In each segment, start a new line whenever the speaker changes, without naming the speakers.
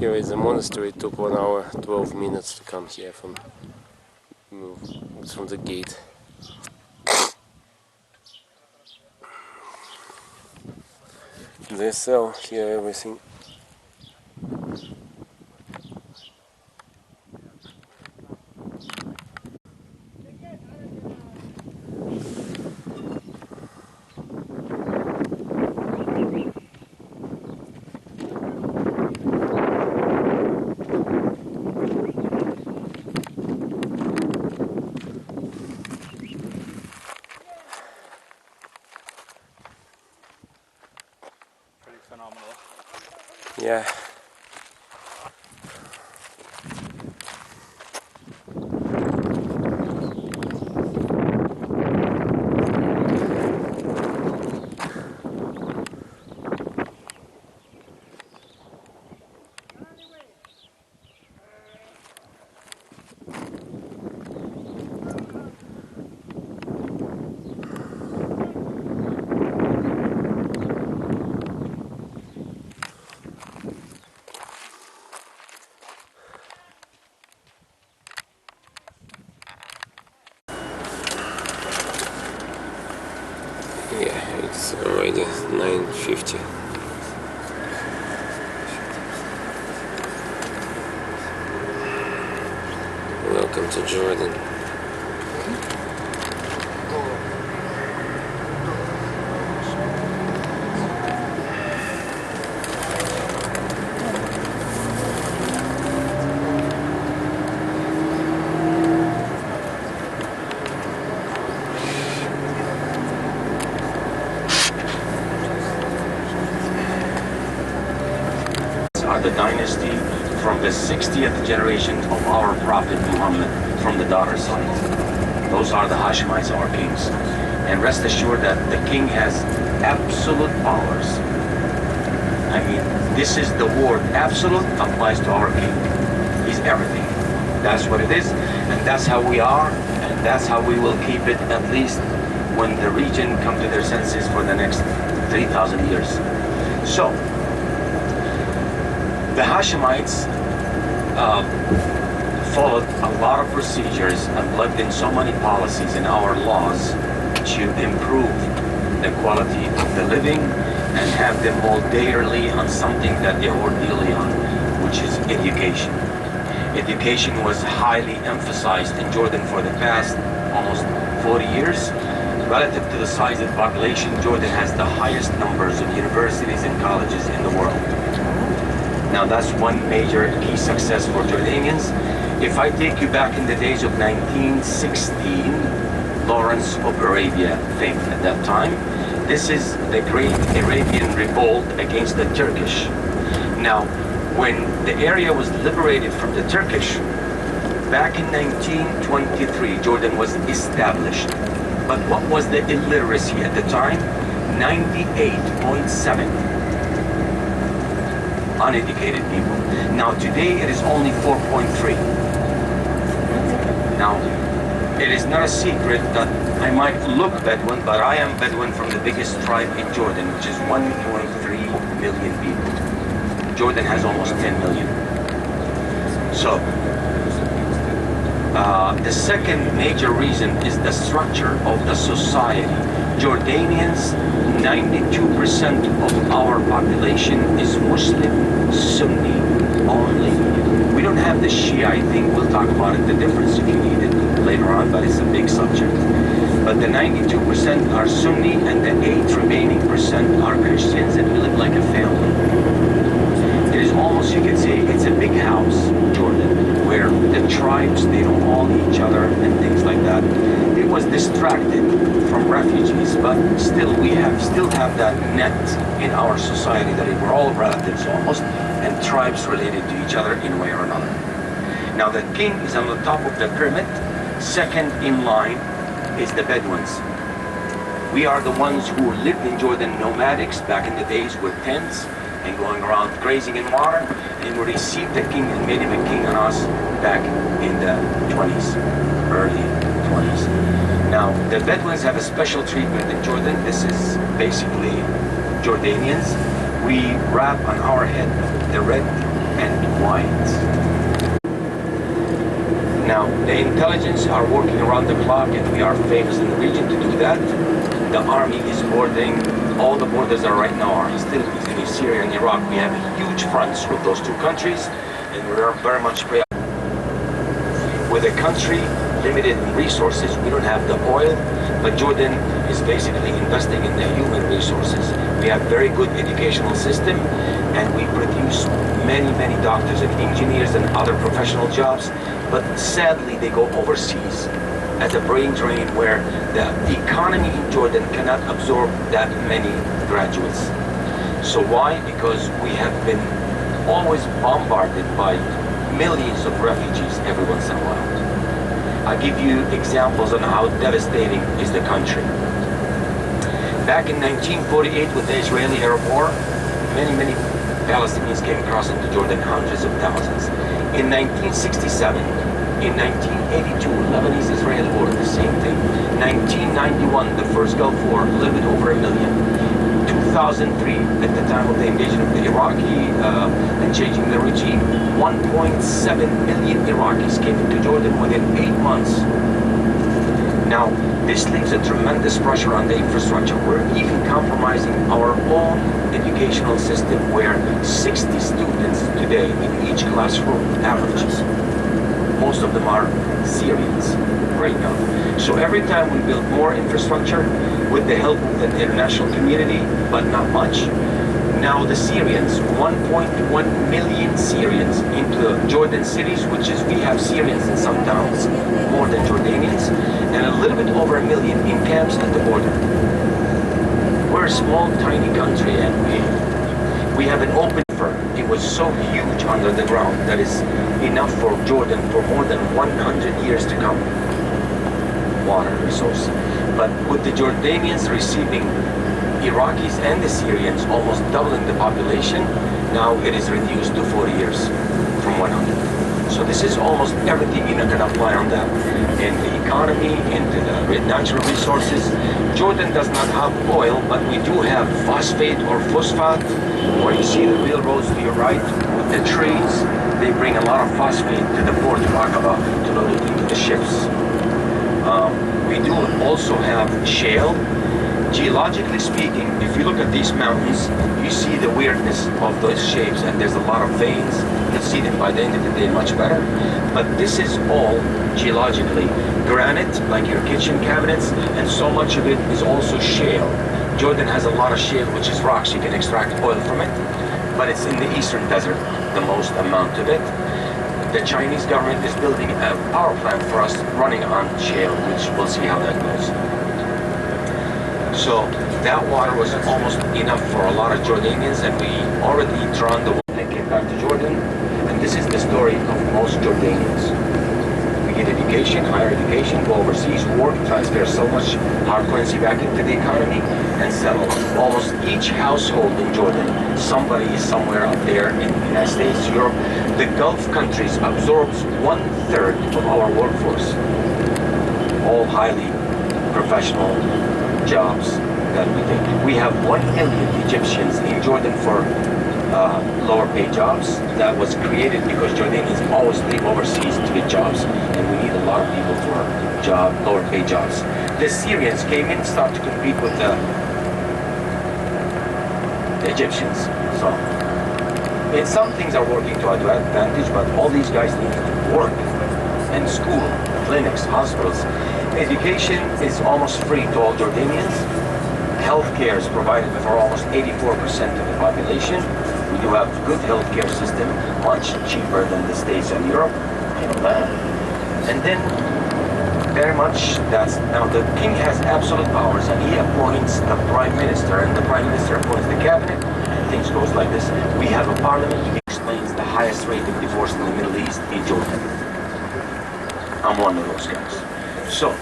Here is a monastery. It took 1 hour 12 minutes to come here from the gate. They sell here everything.
Phenomenal.
Yeah. Yeah, it's already 9:50. Welcome to Jordan.
Are the dynasty from the 60th generation of our Prophet Muhammad from the daughter side. Those are the Hashemites, our kings. And rest assured that the king has absolute powers. I mean, this is the word absolute applies to our king. He's everything. That's what it is, and that's how we are, and that's how we will keep it, at least when the region come to their senses for the next 3,000 years. So, the Hashemites followed a lot of procedures and plugged in so many policies in our laws to improve the quality of the living and have them hold dearly on something that they hold dearly on, which is education. Education was highly emphasized in Jordan for the past almost 40 years. Relative to the size of the population, Jordan has the highest numbers of universities and colleges in the world. Now that's one major key success for Jordanians. If I take you back in the days of 1916, Lawrence of Arabia famed at that time. This is the great Arabian revolt against the Turkish. Now, when the area was liberated from the Turkish, back in 1923, Jordan was established. But what was the illiteracy at the time? 98.7. Uneducated people. Now today it is only 4.3. Now, it is not a secret that I might look Bedouin, but I am Bedouin from the biggest tribe in Jordan, which is 1.3 million people. Jordan has almost 10 million. So, the second major reason is the structure of the society. Jordanians, 92% of our population is Muslim, Sunni only. We don't have the Shiite thing. We'll talk about it, the difference if you need it later on, but it's a big subject. But the 92% are Sunni and the 8 remaining percent are Christians, and we live like a family. It is almost, you could say, it's a big house, Jordan, where the tribes, they don't own each other and things like that. It was distracted from refugees, but still we still have that net in our society that we're all relatives almost, and tribes related to each other in a way or another. Now the king is on the top of the pyramid. Second in line is the Bedouins. We are the ones who lived in Jordan nomadics back in the days with tents and going around grazing in water, and we received the king and made him a king on us back in the 20s, early 20s. Now, the Bedouins have a special treatment in Jordan. This is basically Jordanians. We wrap on our head the red and quiet. Now, the intelligence are working around the clock, and we are famous in the region to do that. The army is boarding. All the borders are right now are hostilities between Syria and Iraq. We have huge fronts with those two countries, and we are very much preoccupied. With a country limited in resources, we don't have the oil, but Jordan is basically investing in the human resources. We have very good educational system, and we produce many doctors and engineers and other professional jobs, but sadly they go overseas as a brain drain where the economy in Jordan cannot absorb that many graduates. So why? Because we have been always bombarded by millions of refugees every once in a while. I'll give you examples on how devastating is the country. Back in 1948 with the Israeli-Arab War, many Palestinians came across into Jordan, hundreds of thousands. In 1967, in 1982, Lebanese-Israeli War, the same thing. 1991, the first Gulf War, a little bit over 1 million. 2003, at the time of the invasion of the Iraqi and changing the regime, 1.7 million Iraqis came into Jordan within 8 months. Now, this leaves a tremendous pressure on the infrastructure. We're even compromising our own educational system where 60 students today in each classroom averages. Most of them are Syrians right now. So every time we build more infrastructure with the help of the international community, but not much, now the Syrians, 1.1 million Syrians into Jordan cities, which is, we have Syrians in some towns, more than Jordanians, and a little bit over 1 million in camps at the border. We're a small, tiny country, and we have an open river. It was so huge under the ground that is enough for Jordan for more than 100 years to come. Water resource. But with the Jordanians receiving Iraqis and the Syrians almost doubling the population, now it is reduced to 40 years from 100. So this is almost everything you can apply on that. In the economy, into the natural resources. Jordan does not have oil, but we do have phosphate or phosphate, where you see the railroads to your right with the trees. They bring a lot of phosphate to the port of Aqaba to load it into the ships. We do also have shale. Geologically speaking, if you look at these mountains, you see the weirdness of those shapes, and there's a lot of veins. You'll see them by the end of the day much better. But this is all geologically granite, like your kitchen cabinets, and so much of it is also shale. Jordan has a lot of shale, which is rocks. You can extract oil from it, but it's in the eastern desert, the most amount of it. The Chinese government is building a power plant for us running on shale, which we'll see how that goes. So that water was almost enough for a lot of Jordanians, and we already drawn the water and came back to Jordan. And this is the story of most Jordanians. We get education, higher education, go overseas, work, transfer so much hard currency back into the economy, and settle. Almost each household in Jordan, somebody is somewhere up there in the United States, Europe. The Gulf countries absorbs 1/3 of our workforce. All highly professional jobs that we think. We have 1 million Egyptians in Jordan for lower paid jobs. That was created because Jordanians always leave overseas to get jobs, and we need a lot of people for lower paid jobs. The Syrians came in, started to compete with the Egyptians. So some things are working to our advantage, but all these guys need work and school, clinics, hospitals. Education is almost free to all Jordanians. Healthcare is provided for almost 84% of the population. We do have good healthcare system, much cheaper than the States and Europe. You know that. And then, very much, now the king has absolute powers, and he appoints the prime minister, and the prime minister appoints the cabinet, and things goes like this. We have a parliament that explains the highest rate of divorce in the Middle East in Jordan. I'm one of those guys. So,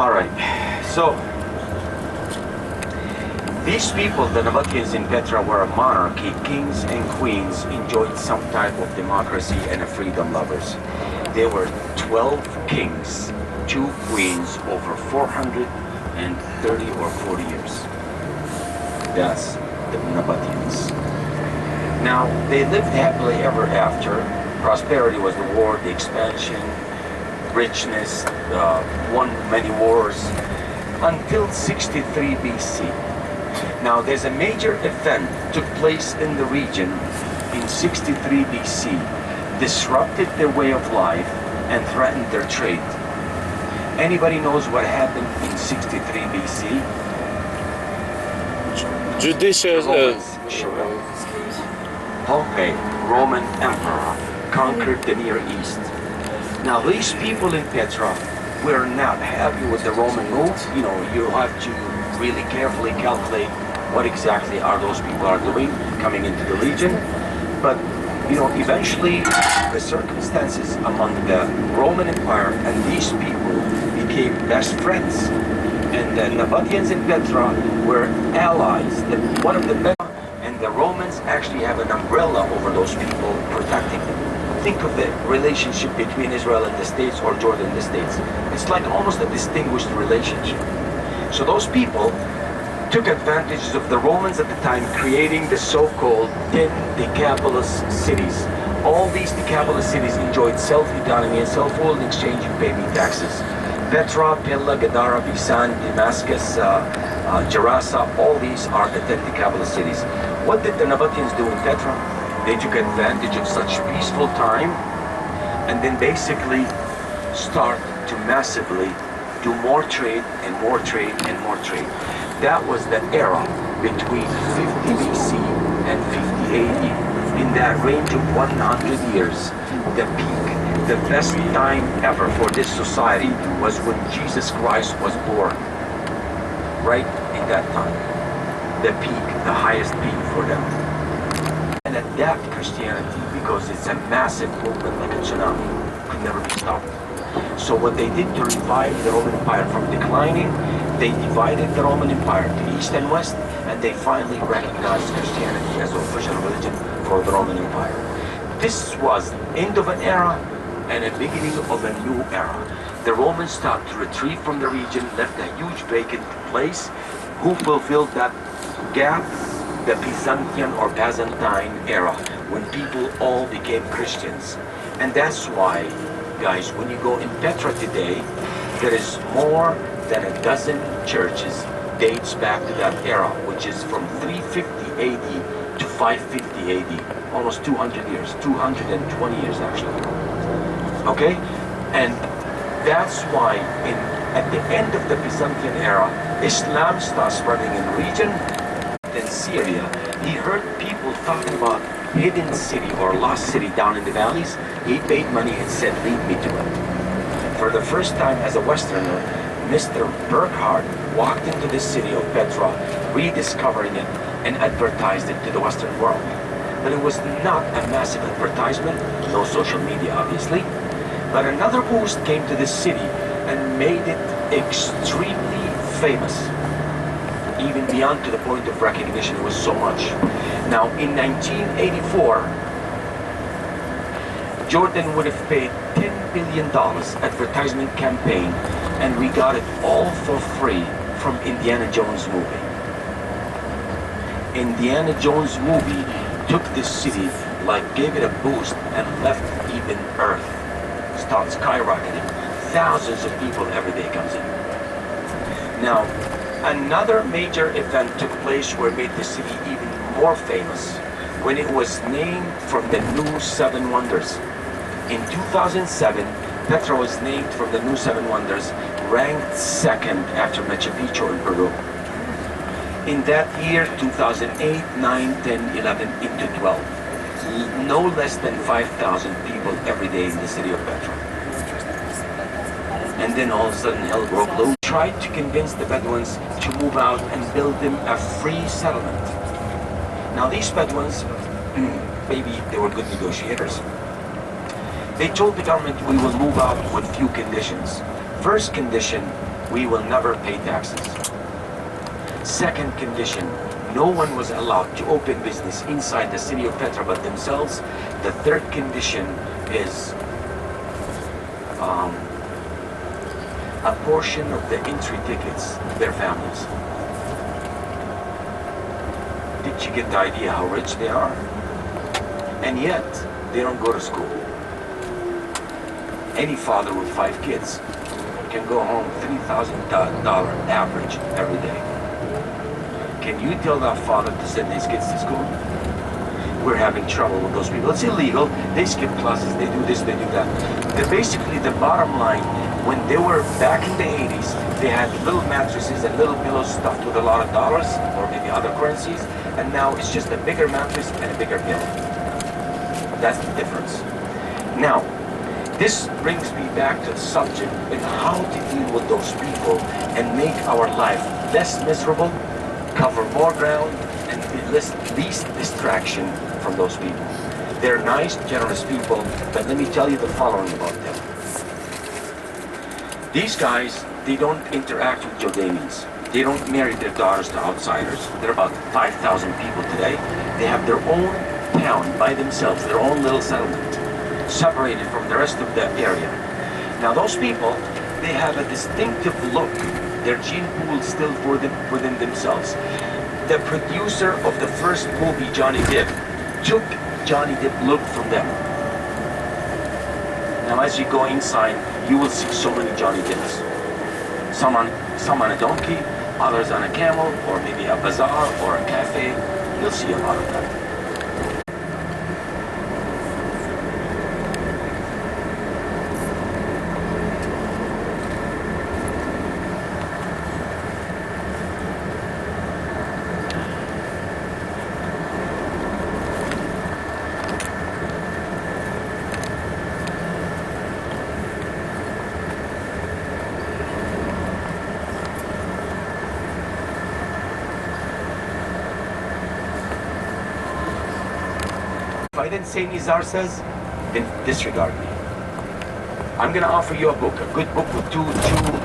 All right, so these people, the Nabataeans in Petra, were a monarchy. Kings and queens enjoyed some type of democracy and freedom lovers. There were 12 kings, 2 queens over 430 or 40 years. That's the Nabataeans. Now, they lived happily ever after. Prosperity was the war, the expansion, richness, won many wars, until 63 BC. Now, there's a major event took place in the region in 63 BC, disrupted their way of life and threatened their trade. Anybody knows what happened in 63 BC?
Judicious.
Pompey, Roman emperor, conquered the Near East. Now, these people in Petra were not happy with the Roman move. You know, you have to really carefully calculate what exactly are those people are doing coming into the region. But, you know, eventually the circumstances among the Roman Empire and these people became best friends. And the Nabataeans in Petra were allies. One of the best, and the Romans actually have an umbrella over those people protecting them. Think of the relationship between Israel and the States or Jordan and the States. It's like almost a distinguished relationship. So those people took advantage of the Romans at the time, creating the so-called 10 Decapolis cities. All these Decapolis cities enjoyed self-economy and self-rule in exchange of paying taxes. Petra, Pella, Gadara, Bisan, Damascus, Gerasa, all these are the 10 Decapolis cities. What did the Nabataeans do in Petra? They took advantage of such peaceful time and then basically start to massively do more trade and more trade and more trade. That was the era between 50 BC and 50 AD. In that range of 100 years, the peak, the best time ever for this society was when Jesus Christ was born. Right in that time. The peak, the highest peak for them. And adapt Christianity because it's a massive movement like a tsunami. Could never be stopped. So what they did to revive the Roman Empire from declining, they divided the Roman Empire to East and West, and they finally recognized Christianity as the official religion for the Roman Empire. This was end of an era and a beginning of a new era. The Romans started to retreat from the region, left a huge vacant place. Who fulfilled that gap? The Byzantine or Byzantine era, when people all became Christians. And that's why, guys, when you go in Petra today, there is more than a dozen churches dates back to that era, which is from 350 AD to 550 AD, almost 200 years, 220 years actually. Okay? And that's why at the end of the Byzantine era, Islam starts spreading in the region. In Syria, he heard people talking about hidden city or lost city down in the valleys. He paid money and said, lead me to it. For the first time as a Westerner, Mr. Burckhardt walked into the city of Petra, rediscovering it and advertised it to the Western world. But it was not a massive advertisement, no social media obviously, but another boost came to this city and made it extremely famous. Even beyond to the point of recognition, it was so much. Now, in 1984, Jordan would have paid $10 billion advertisement campaign, and we got it all for free from Indiana Jones movie. Indiana Jones movie took this city, like gave it a boost and left even Earth. Starts skyrocketing. Thousands of people every day comes in. Now, another major event took place where it made the city even more famous when it was named from the new 7 wonders. In 2007, Petra was named from the new 7 wonders, ranked second after Machu Picchu in Peru. In that year, 2008, 9, 10, 11, into 12, no less than 5,000 people every day in the city of Petra. And then all of a sudden hell broke loose. Tried to convince the Bedouins to move out and build them a free settlement. Now these Bedouins, maybe they were good negotiators. They told the government, we will move out with few conditions. First condition, we will never pay taxes. Second condition, no one was allowed to open business inside the city of Petra but themselves. The third condition is a portion of the entry tickets to their families. Did you get the idea how rich they are? And yet, they don't go to school. Any father with 5 kids can go home $3,000 average every day. Can you tell that father to send his kids to school? We're having trouble with those people. It's illegal. They skip classes, they do this, they do that. Basically, the bottom line, when they were back in the 80s, they had little mattresses and little pillows stuffed with a lot of dollars or maybe other currencies, and now it's just a bigger mattress and a bigger pillow. That's the difference. Now, this brings me back to the subject in how to deal with those people and make our life less miserable, cover more ground, and least distraction from those people. They're nice, generous people, but let me tell you the following about them. These guys, they don't interact with Jordanians. They don't marry their daughters to outsiders. There are about 5,000 people today. They have their own town by themselves, their own little settlement, separated from the rest of the area. Now those people, they have a distinctive look. Their gene pool is still within themselves. The producer of the first movie, Johnny Depp, took Johnny Depp look from them. Now as you go inside, you will see so many Johnny Depps. Some on a donkey, others on a camel, or maybe a bazaar or a cafe. You'll see a lot of them. If I didn't say Nizar says, then disregard me. I'm going to offer you a book, a good book with two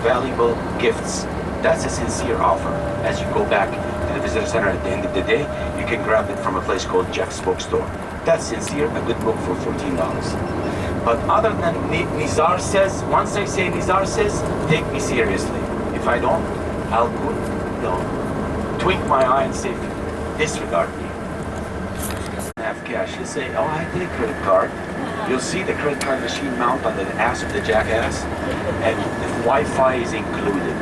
valuable gifts. That's a sincere offer. As you go back to the visitor center at the end of the day, you can grab it from a place called Jeff's Bookstore. That's sincere, a good book for $14. But other than Nizar says, once I say Nizar says, take me seriously. If I don't, I'll twink my eye and say, disregard me. Have cash, you'll say, oh, I take credit card. You'll see the credit card machine mount on the ass of the jackass, and the Wi-Fi is included.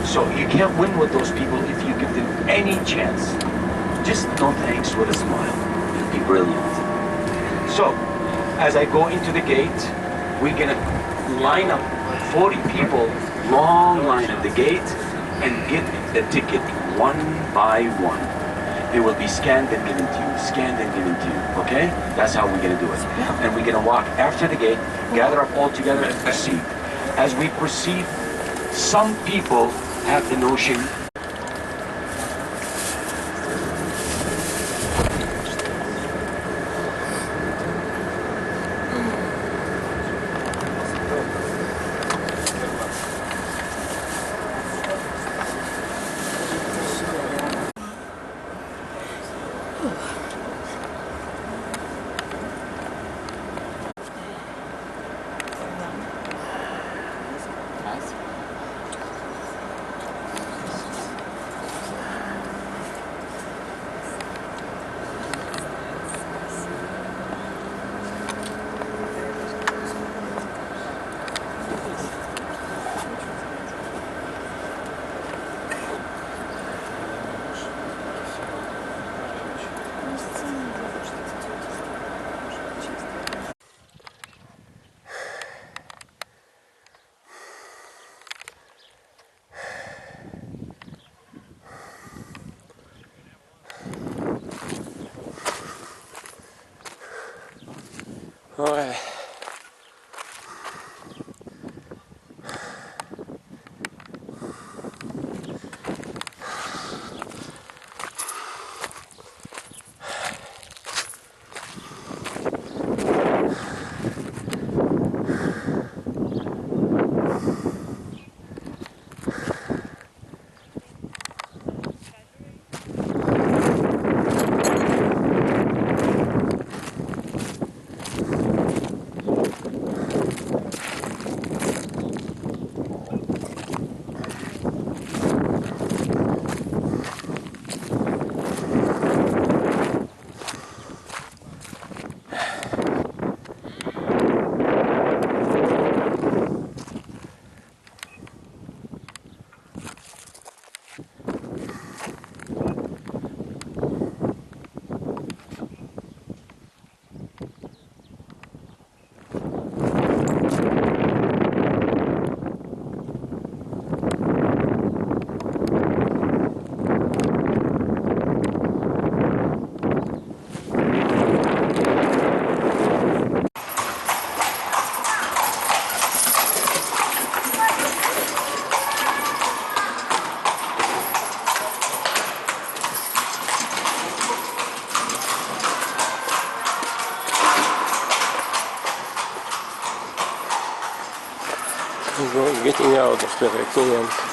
So you can't win with those people if you give them any chance. Just no thanks with a smile. You'll be brilliant. So, as I go into the gate, we're gonna line up 40 people, long line at the gate, and get the ticket one by one. It will be scanned and given to you, scanned and given to you, okay? That's how we're gonna do it. And we're gonna walk after the gate, gather up all together and proceed. As we proceed, some people have the notion
Ouais. We're getting out of the Requiem.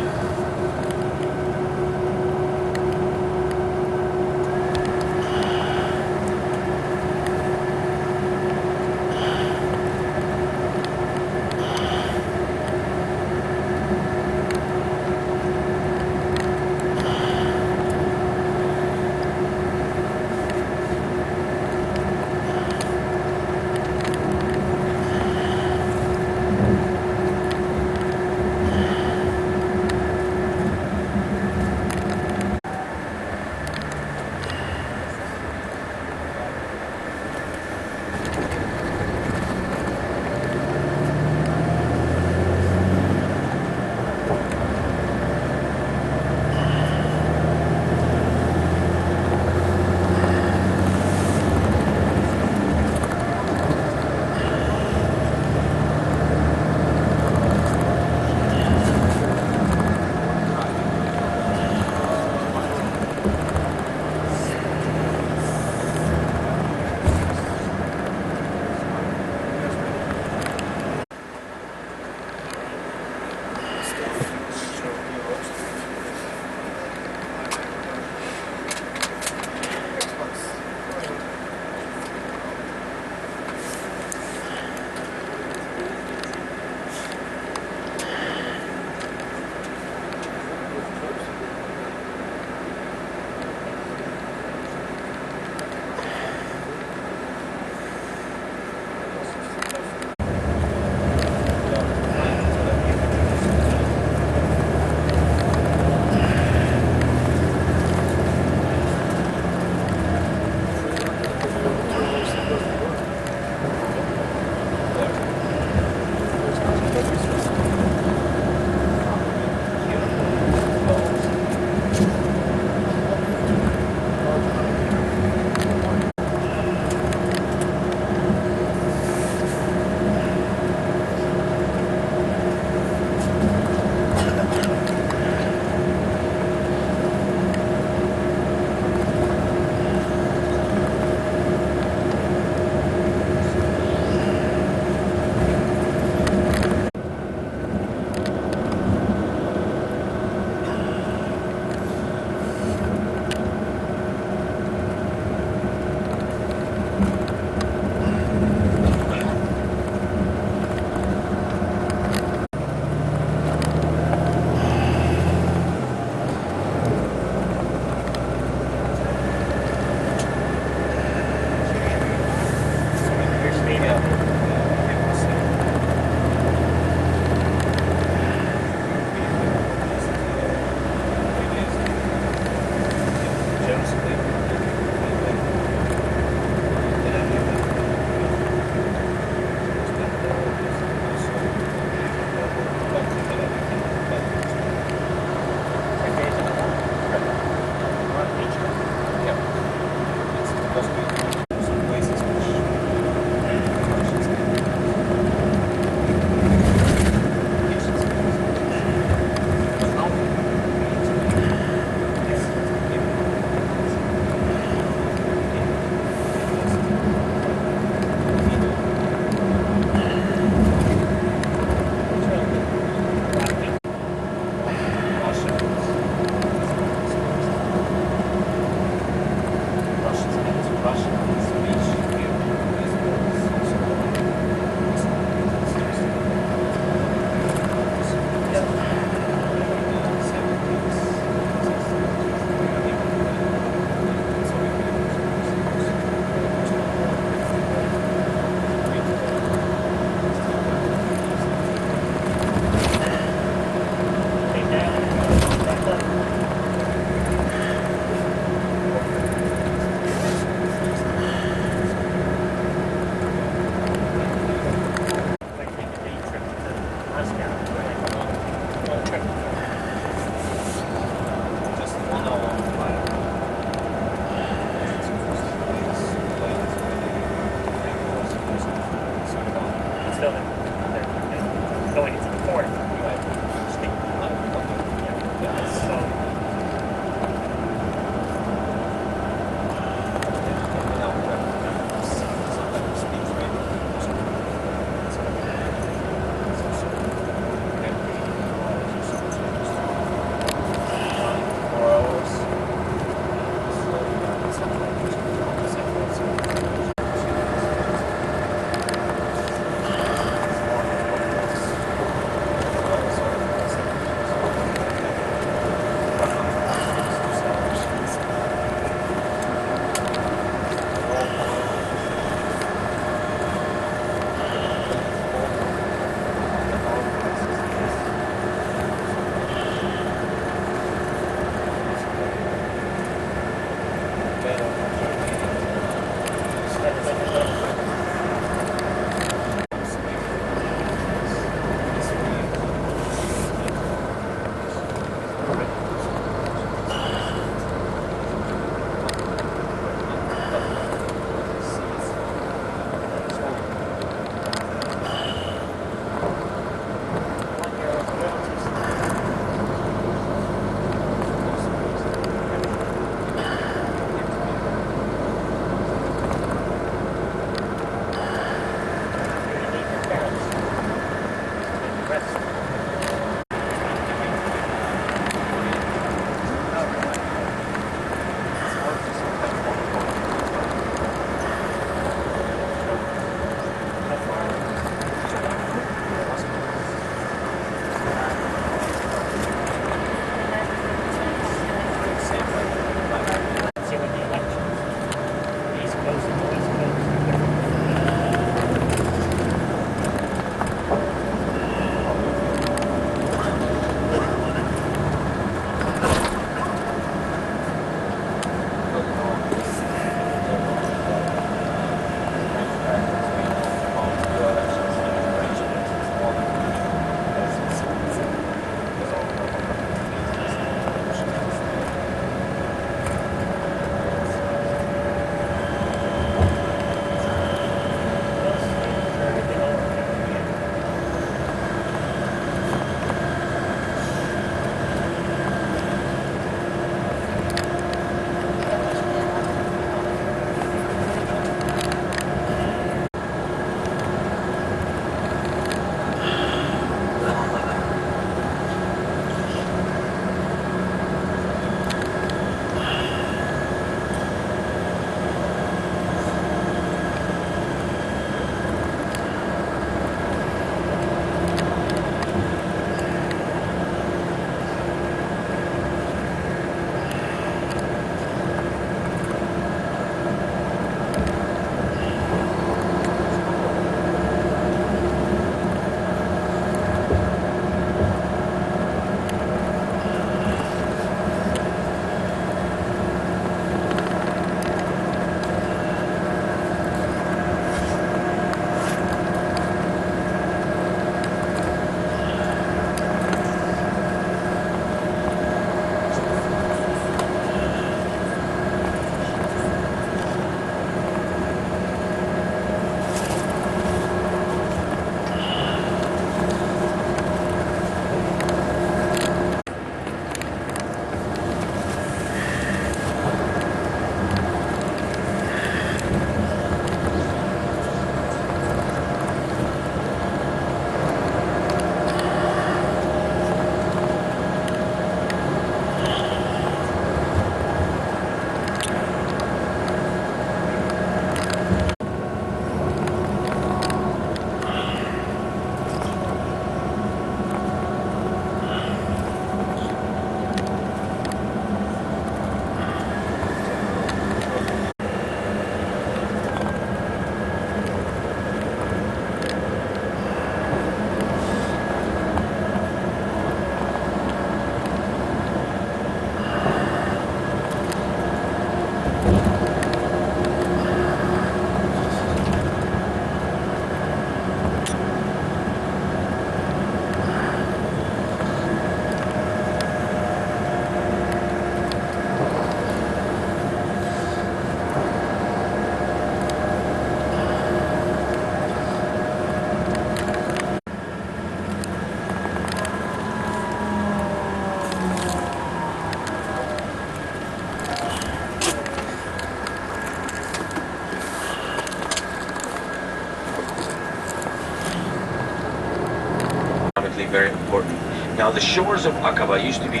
Very important. Now the shores of Aqaba used to be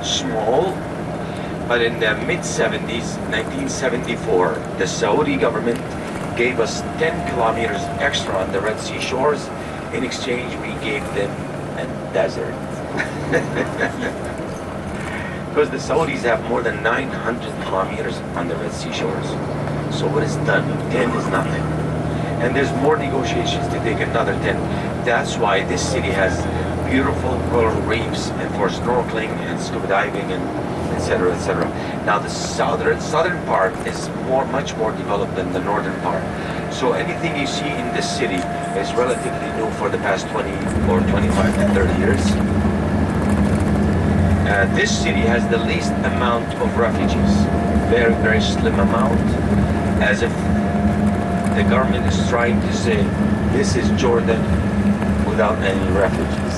small, But in the mid-70s, 1974, the Saudi government gave us 10 kilometers extra on the Red Sea shores. In exchange, we gave them a desert. Because the Saudis have more than 900 kilometers on the Red Sea shores. So what is done? 10 is nothing. And there's more negotiations to take another 10. That's why this city has beautiful coral reefs and for snorkeling and scuba diving and etc. etc. Now the southern part is much more developed than the northern part. So anything you see in this city is relatively new for the past 20 or 25 to 30 years. This city has the least amount of refugees. Very, very slim amount, as if the government is trying to say this is Jordan without any refugees.